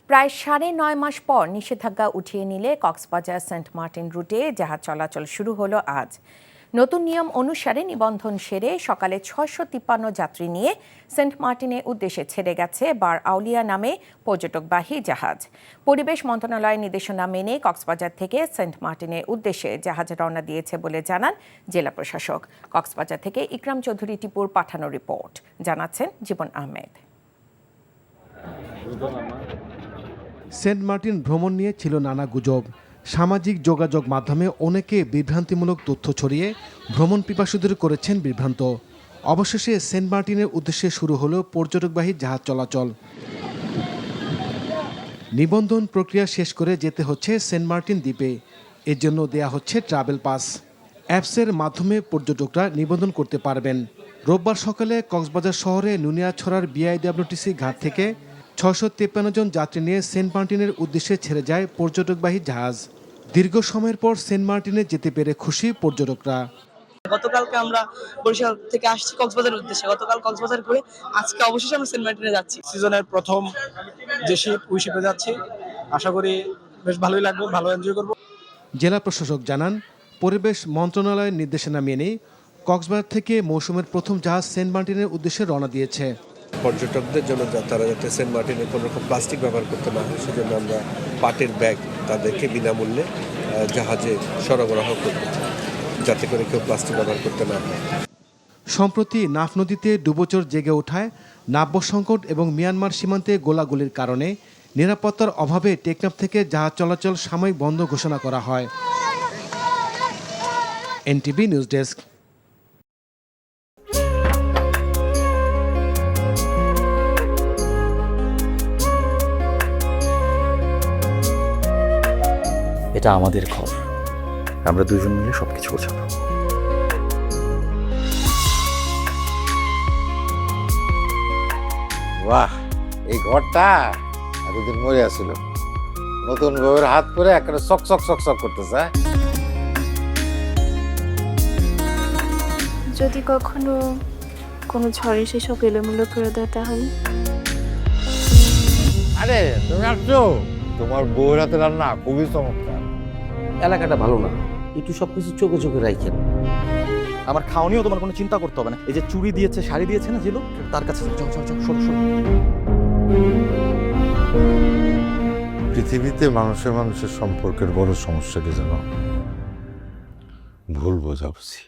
প্রায় ৯.৫ মাস পর নিষেধাজ্ঞা উঠিয়ে নিলে কক্সবাজার সেন্ট মার্টিন রুটে জাহাজ চলাচল শুরু হলো আজ। নতুন নিয়ম অনুসারে নিবন্ধন সেরে সকালে ৬৫৩ যাত্রী নিয়ে সেন্ট মার্টিনের উদ্দেশ্যে ছেড়ে গেছে বার আউলিয়া নামে পর্যটকবাহী জাহাজ। পরিবেশ মন্ত্রণালয়ের নির্দেশনা মেনে কক্সবাজার থেকে সেন্ট মার্টিনের উদ্দেশ্যে জাহাজ রওনা দিয়েছে বলে জানান জেলা প্রশাসক। কক্সবাজার থেকে ইকরাম চৌধুরী টিপুর পাঠানো রিপোর্ট, জানাচ্ছেন জীবন আহমেদ। সেন্ট মার্টিন ভ্রমণ নিয়ে ছিল নানা গুজব। সামাজিক যোগাযোগ মাধ্যমে অনেকে বিভ্রান্তিমূলক তথ্য ছড়িয়ে ভ্রমণ পিপাসুদের করেছেন বিভ্রান্ত। অবশেষে সেন্ট মার্টিনের উদ্দেশ্যে শুরু হলো পর্যটকবাহী জাহাজ চলাচল। নিবন্ধন প্রক্রিয়া শেষ করে যেতে হচ্ছে সেন্ট মার্টিন দ্বীপে। এর জন্য দেয়া হচ্ছে ট্রাভেল পাস। অ্যাপসের মাধ্যমে পর্যটকরা নিবন্ধন করতে পারবেন। রোববার সকালে কক্সবাজার শহরে নুনিয়াছড়ার বিআইডব্লিউটিসি ঘাট থেকে ৬৫৩ জন যাত্রী নিয়ে সেন্ট মার্টিনের উদ্দেশ্যে ছেড়ে যায় পর্যটকবাহী জাহাজ। দীর্ঘ সময়ের পর সেন্ট মার্টিনে যেতে পেরে খুশি পর্যটকরা। গতকালকে আমরা বরিশাল থেকে আসছি কক্সবাজারের উদ্দেশ্যে, গতকাল কক্সবাজার করে আজকে অবশেষে আমরা সেন্ট মার্টিনে যাচ্ছি। সিজনের প্রথম যে শিপ ওই শিপে যাচ্ছি, আশা করি বেশ ভালোই লাগবে, ভালো এনজয় করব। জেলা প্রশাসক জানান, পরিবেশ মন্ত্রণালয়ের নির্দেশনা মেনে কক্সবাজার থেকে মৌসুমের প্রথম জাহাজ সেন্ট মার্টিনের উদ্দেশ্যে রওনা দিয়েছে। পর্যটকদের জন্য তারা যাতে সেন্ট মার্টিনে কোনো রকম প্লাস্টিক ব্যবহার করতে না হয়, সেজন্য আমরা পাটের ব্যাগ তাদেরকে বিনামূল্যে জাহাজে সরবরাহ করতে চাই, যাতে করে কেউ প্লাস্টিক ব্যবহার করতে না হয়। সম্প্রতি নাফ নদীতে ডুবোচর জেগে ওঠায় নাব্য সংকট এবং মিয়ানমার সীমান্তে গোলাগুলির কারণে নিরাপত্তার অভাবে টেকনাফ থেকে জাহাজ চলাচল সাময়িক বন্ধ ঘোষণা করা হয়। NTV news desk. এটা আমাদের ঘর, আমরা দুজন মিলে সবকিছু গোছাবো। বাহ, এই ঘরটা এতদিন মরে আসছিল, নতুন বউয়ের হাত পরে একটা চক চক চক চক করতেছে। যদি কখনো কোনো ঝড়ে সেসব এলোমেলো করে দেয় তাহলে? আরে তুমি আসছো, তোমার বউয়ের হাতে রান্না খুবই চমৎকার। এলাকাটা ভালো না, একটু সবকিছু চোখে চোখে রাখেন। আমার খাওয়ানিও তোমার কোনো চিন্তা করতে হবে না। এই যে চুড়ি দিয়েছে, শাড়ি দিয়েছে না যে লোক, তার কাছে সরো। পৃথিবীতে মানুষের মানুষের সম্পর্কের বড় সমস্যা কি জানো? ভুল বোঝাবুঝি।